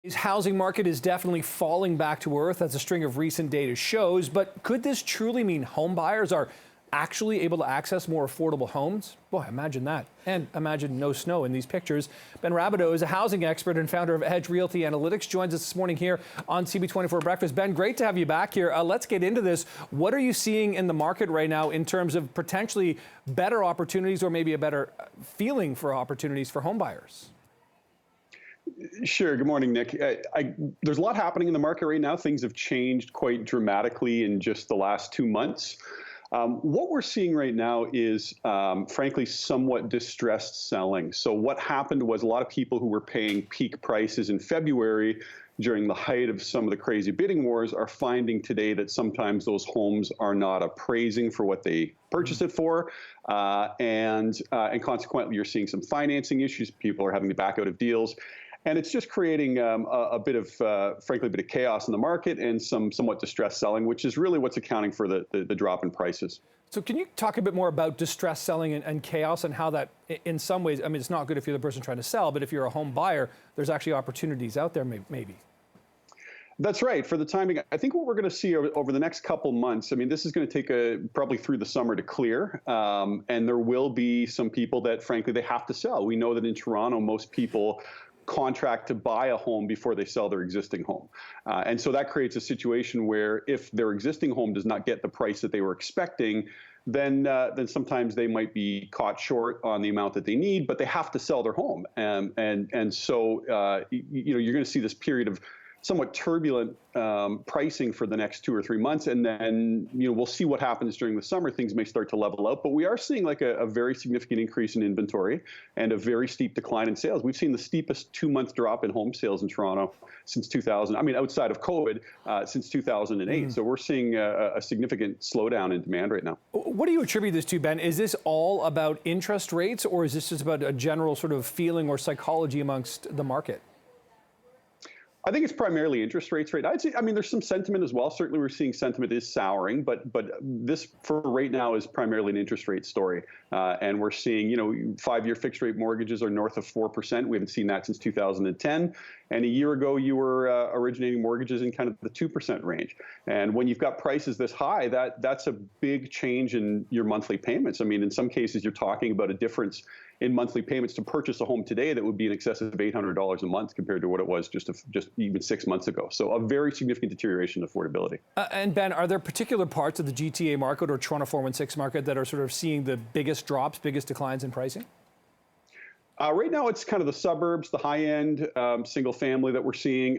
His housing market is definitely falling back to earth, as a string of recent data shows. But could this truly mean home buyers are actually able to access more affordable homes? Boy, imagine that. And imagine no snow in these pictures. Ben Rabidoux is a housing expert and founder of Edge Realty Analytics. Joins us this morning here on CB24 Breakfast. Ben, great to have you back here. Let's get into this. What are you seeing in the market right now in terms of potentially better opportunities, or maybe a better feeling for opportunities for home buyers? Sure. Good morning, Nick. There's a lot happening in the market right now. Things have changed quite dramatically in just the last 2 months. What we're seeing right now is, frankly, somewhat distressed selling. So what happened was a lot of people who were paying peak prices in February during the height of some of the crazy bidding wars are finding today that sometimes those homes are not appraising for what they purchased it for. And consequently, you're seeing some financing issues. People are having to back out of deals. And it's just creating a bit of, frankly, a bit of chaos in the market and some somewhat distressed selling, which is really what's accounting for the drop in prices. So can you talk a bit more about distressed selling and chaos, and how that, in some ways, I mean, it's not good if you're the person trying to sell, but if you're a home buyer, there's actually opportunities out there maybe. That's right. For the timing, I think what we're going to see over the next couple months, I mean, this is going to take probably through the summer to clear. And there will be some people that, frankly, they have to sell. We know that in Toronto, most people contract to buy a home before they sell their existing home. And so that creates a situation where if their existing home does not get the price that they were expecting, then sometimes they might be caught short on the amount that they need, but they have to sell their home. And so you're going to see this period of somewhat turbulent pricing for the next 2 or 3 months, and then we'll see what happens during the summer. Things may start to level out, but we are seeing like a very significant increase in inventory and a very steep decline in sales. We've seen the steepest 2-month drop in home sales in Toronto since 2000. I mean, outside of COVID, since 2008. So we're seeing a significant slowdown in demand right now. What do you attribute this to, Ben? Is this all about interest rates, or is this just about a general sort of feeling or psychology amongst the market? I think it's primarily interest rates right now. I mean, there's some sentiment as well. Certainly, we're seeing sentiment is souring, but this for right now is primarily an interest rate story. And we're seeing, 5-year fixed rate mortgages are north of 4%. We haven't seen that since 2010. And a year ago, you were originating mortgages in kind of the 2% range. And when you've got prices this high, that's a big change in your monthly payments. I mean, in some cases, you're talking about a difference in monthly payments to purchase a home today that would be in excess of $800 a month compared to what it was just even 6 months ago. So a very significant deterioration in affordability. And Ben, are there particular parts of the GTA market or Toronto 416 market that are sort of seeing the biggest drops, biggest declines in pricing? Right now, it's kind of the suburbs, the high-end single family that we're seeing.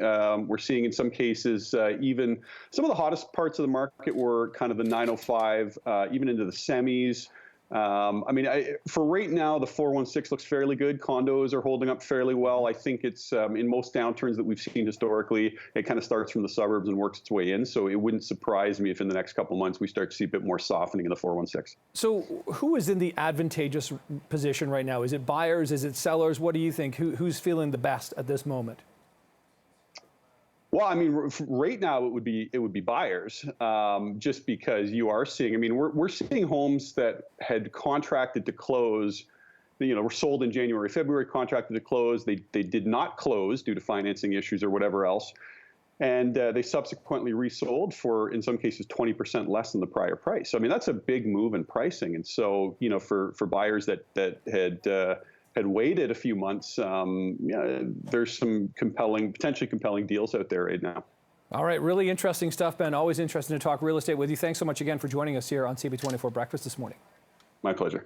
We're seeing in some cases even some of the hottest parts of the market were kind of the 905, even into the semis. I mean, for right now, the 416 looks fairly good. Condos are holding up fairly well. I think it's in most downturns that we've seen historically, it kind of starts from the suburbs and works its way in. So it wouldn't surprise me if in the next couple of months we start to see a bit more softening in the 416. So who is in the advantageous position right now? Is it buyers? Is it sellers? What do you think? Who's feeling the best at this moment? Well, I mean, right now it would be buyers, just because you are seeing. I mean, we're seeing homes that had contracted to close, were sold in January, February, contracted to close. They did not close due to financing issues or whatever else, and they subsequently resold for, in some cases, 20% less than the prior price. So I mean, that's a big move in pricing, and so for buyers that had waited a few months, there's some potentially compelling deals out there right now. All right, really interesting stuff, Ben. Always interesting to talk real estate with you. Thanks so much again for joining us here on CB24 Breakfast this morning. My pleasure.